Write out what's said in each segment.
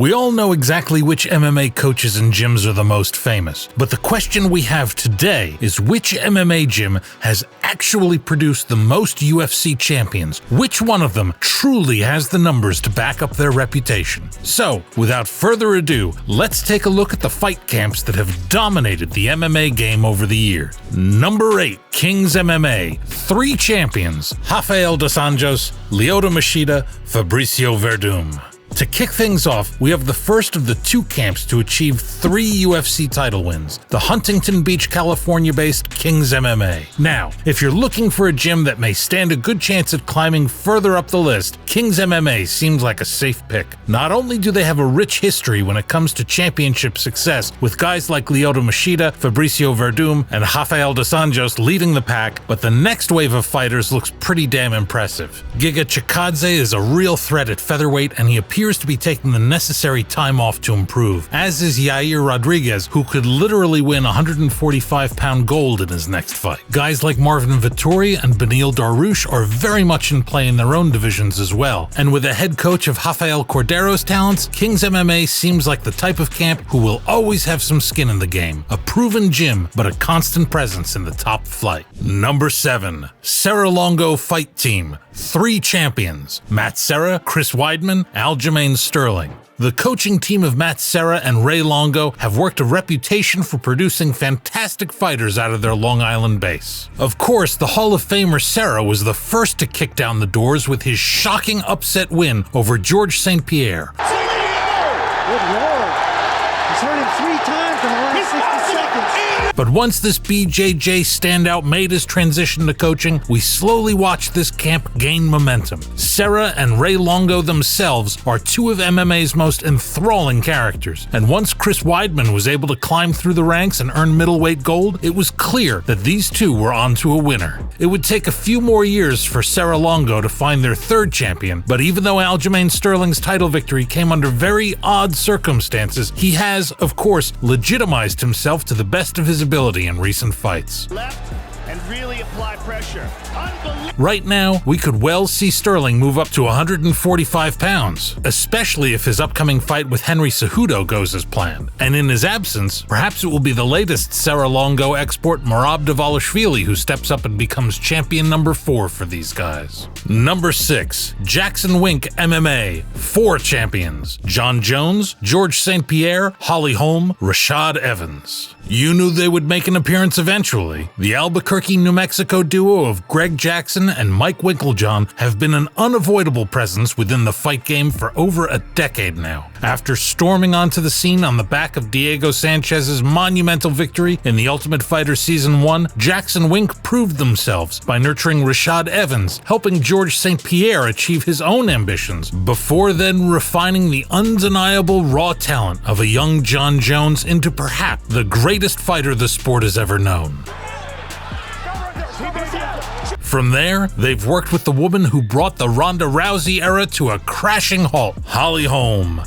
We all know exactly which MMA coaches and gyms are the most famous, but the question we have today is which MMA gym has actually produced the most UFC champions? Which one of them truly has the numbers to back up their reputation? So, without further ado, let's take a look at the fight camps that have dominated the MMA game over the years. Number 8, Kings MMA. 3 champions: Rafael dos Anjos, Lyoto Machida, Fabricio Verdum. To kick things off, we have the first of the 2 camps to achieve 3 UFC title wins, the Huntington Beach, California-based Kings MMA. Now, if you're looking for a gym that may stand a good chance at climbing further up the list, Kings MMA seems like a safe pick. Not only do they have a rich history when it comes to championship success, with guys like Lyoto Machida, Fabricio Verdum, and Rafael dos Anjos leading the pack, but the next wave of fighters looks pretty damn impressive. Giga Chikadze is a real threat at featherweight, and he appears to be taking the necessary time off to improve, as is Yair Rodriguez, who could literally win 145-pound gold in his next fight. Guys like Marvin Vettori and Beneil Dariush are very much in play in their own divisions as well, and with a head coach of Rafael Cordero's talents, Kings MMA seems like the type of camp who will always have some skin in the game, a proven gym, but a constant presence in the top flight. Number 7, Serra Longo Fight Team. 3 champions: Matt Serra, Chris Weidman, Aljamain Sterling. The coaching team of Matt Serra and Ray Longo have worked a reputation for producing fantastic fighters out of their Long Island base. Of course, the Hall of Famer Serra was the first to kick down the doors with his shocking upset win over George St. Pierre. Good lord. He's hurt him 3 times in the last 60 seconds. But once this BJJ standout made his transition to coaching, we slowly watched this camp gain momentum. Serra and Ray Longo themselves are 2 of MMA's most enthralling characters, and once Chris Weidman was able to climb through the ranks and earn middleweight gold, it was clear that these 2 were onto a winner. It would take a few more years for Serra Longo to find their 3rd champion, but even though Aljamain Sterling's title victory came under very odd circumstances, he has, of course, legitimized himself to the best of his ability in recent fights. Left and really apply pressure. Right now, we could well see Sterling move up to 145 pounds, especially if his upcoming fight with Henry Cejudo goes as planned. And in his absence, perhaps it will be the latest Serra Longo export Merab Dvalishvili who steps up and becomes champion number 4 for these guys. Number 6, Jackson Wink MMA. 4 champions: John Jones, George St. Pierre, Holly Holm, Rashad Evans. You knew they would make an appearance eventually. The Albuquerque, New Mexico duo of Greg Jackson and Mike Winklejohn have been an unavoidable presence within the fight game for over a decade now. After storming onto the scene on the back of Diego Sanchez's monumental victory in The Ultimate Fighter Season 1, Jackson Wink proved themselves by nurturing Rashad Evans, helping George St. Pierre achieve his own ambitions, before then refining the undeniable raw talent of a young John Jones into perhaps the greatest fighter the sport has ever known. From there, they've worked with the woman who brought the Ronda Rousey era to a crashing halt, Holly Holm.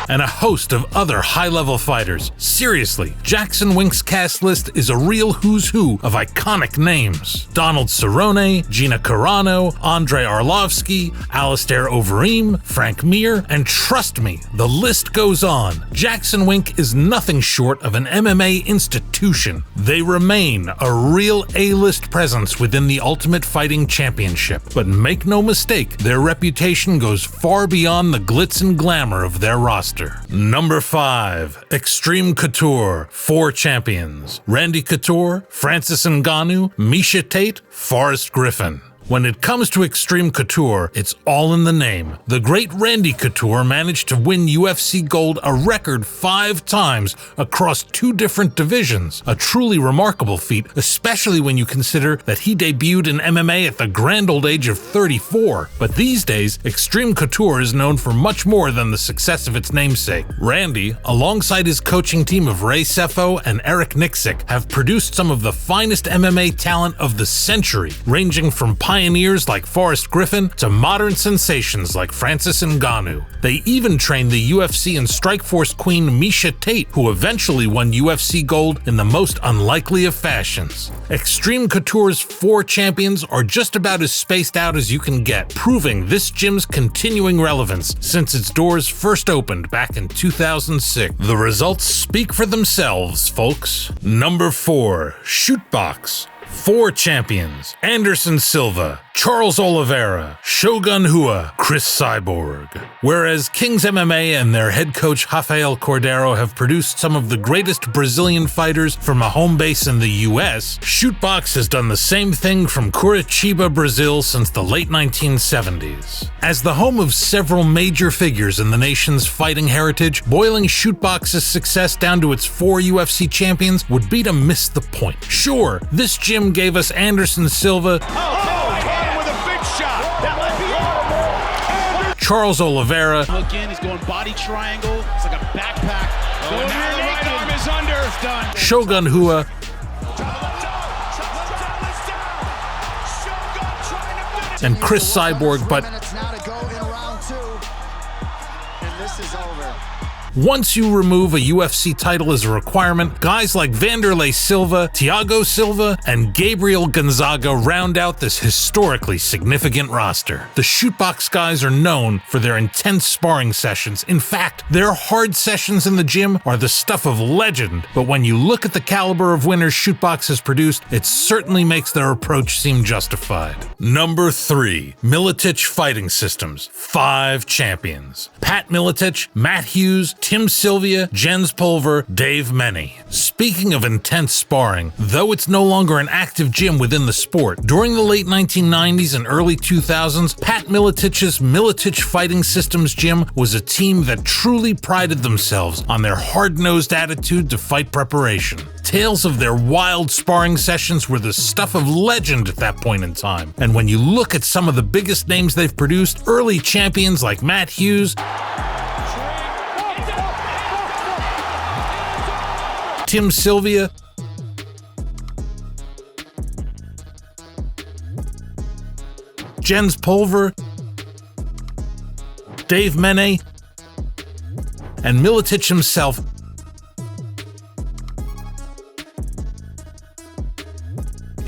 And a host of other high-level fighters. Seriously, Jackson Wink's cast list is a real who's who of iconic names: Donald Cerrone, Gina Carano, Andrei Arlovsky, Alistair Overeem, Frank Mir, and trust me, the list goes on. Jackson Wink is nothing short of an MMA institution. They remain a real A-list presence within the Ultimate Fighting Championship. But make no mistake, their reputation goes far beyond the glitz and glamour of their roster. Number 5, Extreme Couture. 4 champions: Randy Couture, Francis Ngannou, Misha Tate, Forrest Griffin. When it comes to Extreme Couture, it's all in the name. The great Randy Couture managed to win UFC gold a record 5 times across 2 different divisions, a truly remarkable feat, especially when you consider that he debuted in MMA at the grand old age of 34. But these days, Extreme Couture is known for much more than the success of its namesake. Randy, alongside his coaching team of Ray Sefo and Eric Nixick, have produced some of the finest MMA talent of the century, ranging from pioneers like Forrest Griffin to modern sensations like Francis Ngannou. They even trained the UFC and Strikeforce queen Miesha Tate, who eventually won UFC gold in the most unlikely of fashions. Extreme Couture's 4 champions are just about as spaced out as you can get, proving this gym's continuing relevance since its doors first opened back in 2006. The results speak for themselves, folks. Number 4, Shootbox. 4 champions: Anderson Silva, Charles Oliveira, Shogun Rua, Chris Cyborg. Whereas Kings MMA and their head coach Rafael Cordeiro have produced some of the greatest Brazilian fighters from a home base in the US, Shootbox has done the same thing from Curitiba, Brazil since the late 1970s. As the home of several major figures in the nation's fighting heritage, boiling Shootbox's success down to its 4 UFC champions would be to miss the point. Sure, this gym gave us Anderson Silva, Charles Oliveira, Look in, he's going body triangle. It's like a backpack. Oh, and now the right arm is under. It's done. Shogun Rua, and Chris Cyborg, but once you remove a UFC title as a requirement, guys like Vanderlei Silva, Thiago Silva, and Gabriel Gonzaga round out this historically significant roster. The Shootbox guys are known for their intense sparring sessions. In fact, their hard sessions in the gym are the stuff of legend, but when you look at the caliber of winners Shootbox has produced, it certainly makes their approach seem justified. Number 3, Miletich Fighting Systems. 5 champions: Pat Miletich, Matt Hughes, Tim Sylvia, Jens Pulver, Dave Meny. Speaking of intense sparring, though it's no longer an active gym within the sport, during the late 1990s and early 2000s, Pat Miletich's Miletich Fighting Systems gym was a team that truly prided themselves on their hard-nosed attitude to fight preparation. Tales of their wild sparring sessions were the stuff of legend at that point in time, and when you look at some of the biggest names they've produced, early champions like Matt Hughes, Tim Sylvia, Jens Pulver, Dave Meny, and Miletich himself,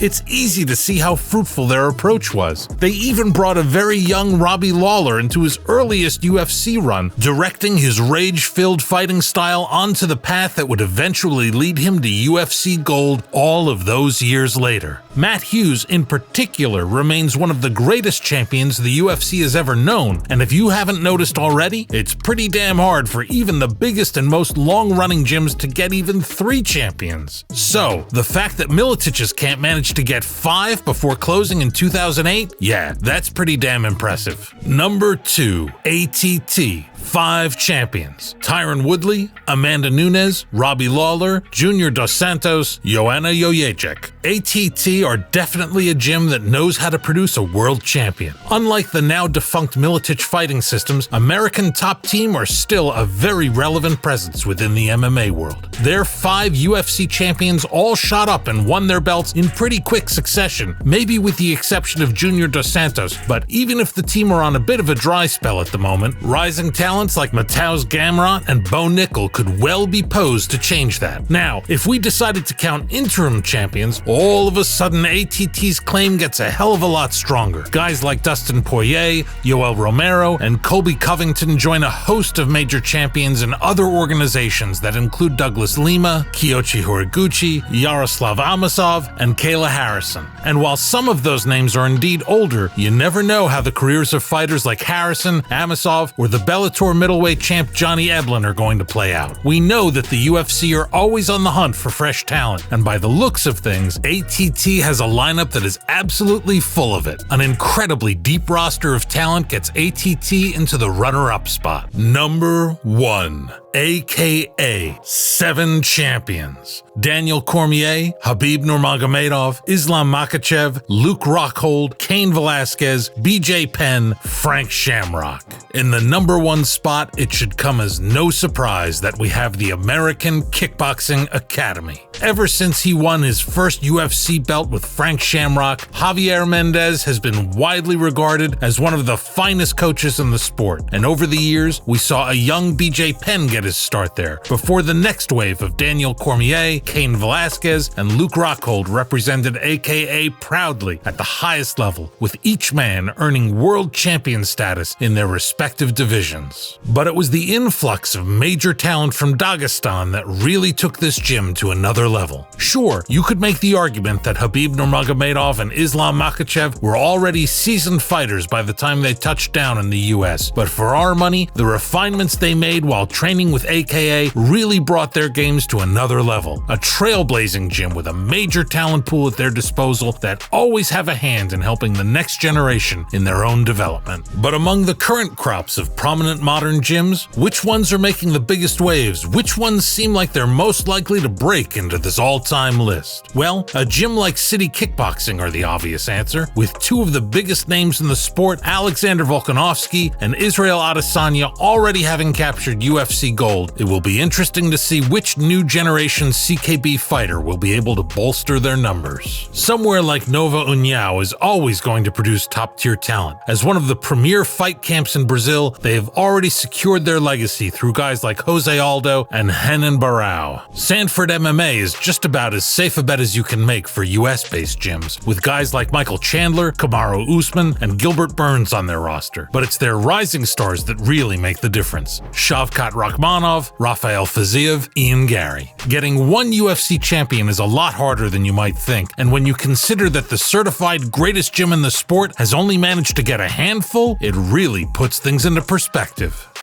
it's easy to see how fruitful their approach was. They even brought a very young Robbie Lawler into his earliest UFC run, directing his rage-filled fighting style onto the path that would eventually lead him to UFC gold all of those years later. Matt Hughes, in particular, remains one of the greatest champions the UFC has ever known, and if you haven't noticed already, it's pretty damn hard for even the biggest and most long-running gyms to get even 3 champions. So, the fact that Miletich's can't manage to get 5 before closing in 2008? Yeah, that's pretty damn impressive. Number 2, ATT. 5 champions: Tyron Woodley, Amanda Nunes, Robbie Lawler, Junior Dos Santos, Joanna Jędrzejczyk. ATT are definitely a gym that knows how to produce a world champion. Unlike the now defunct Miletich Fighting Systems, American Top Team are still a very relevant presence within the MMA world. Their 5 UFC champions all shot up and won their belts in pretty quick succession, maybe with the exception of Junior Dos Santos, but even if the team are on a bit of a dry spell at the moment, rising talents like Mateusz Gamrot and Bo Nickel could well be posed to change that. Now, if we decided to count interim champions, all of a sudden ATT's claim gets a hell of a lot stronger. Guys like Dustin Poirier, Yoel Romero, and Colby Covington join a host of major champions in other organizations that include Douglas Lima, Kyoji Horiguchi, Yaroslav Amosov, and Kayla Harrison. And while some of those names are indeed older, you never know how the careers of fighters like Harrison, Amosov, or the Bellator middleweight champ Johnny Eblen are going to play out. We know that the UFC are always on the hunt for fresh talent, and by the looks of things, ATT has a lineup that is absolutely full of it. An incredibly deep roster of talent gets ATT into the runner-up spot. Number 1, aka 7 champions: Daniel Cormier, Khabib Nurmagomedov, Islam Makhachev, Luke Rockhold, Cain Velasquez, BJ Penn, Frank Shamrock. In the number 1 spot, it should come as no surprise that we have the American Kickboxing Academy. ever since he won his first UFC belt with Frank Shamrock, Javier Mendez has been widely regarded as one of the finest coaches in the sport, and over the years, we saw a young BJ Penn get his start there, before the next wave of Daniel Cormier, Cain Velasquez, and Luke Rockhold represented AKA proudly at the highest level, with each man earning world champion status in their respective divisions. But it was the influx of major talent from Dagestan that really took this gym to another level. Sure, you could make the argument that Khabib Nurmagomedov and Islam Makhachev were already seasoned fighters by the time they touched down in the US, but for our money, the refinements they made while training with AKA really brought their games to another level. A trailblazing gym with a major talent pool at their disposal that always have a hand in helping the next generation in their own development. But among the current crops of prominent modern gyms, which ones are making the biggest waves? Which ones seem like they're most likely to break into this all-time list? Well, a gym like City Kickboxing are the obvious answer, with two of the biggest names in the sport, Alexander Volkanovski and Israel Adesanya, already having captured UFC gold. It will be interesting to see which new generation CKB fighter will be able to bolster their numbers. Somewhere like Nova União is always going to produce top-tier talent. As one of the premier fight camps in Brazil, they have already secured their legacy through guys like Jose Aldo and Renan Barão. Sanford MMA is just about as safe a bet as you can make for US-based gyms, with guys like Michael Chandler, Kamaru Usman, and Gilbert Burns on their roster. But it's their rising stars that really make the difference. Shavkat Rakhmonov, Rafael Fiziev, Ian Gary. Getting one UFC champion is a lot harder than you might think, and when you consider that the certified greatest gym in the sport has only managed to get a handful, it really puts things into perspective.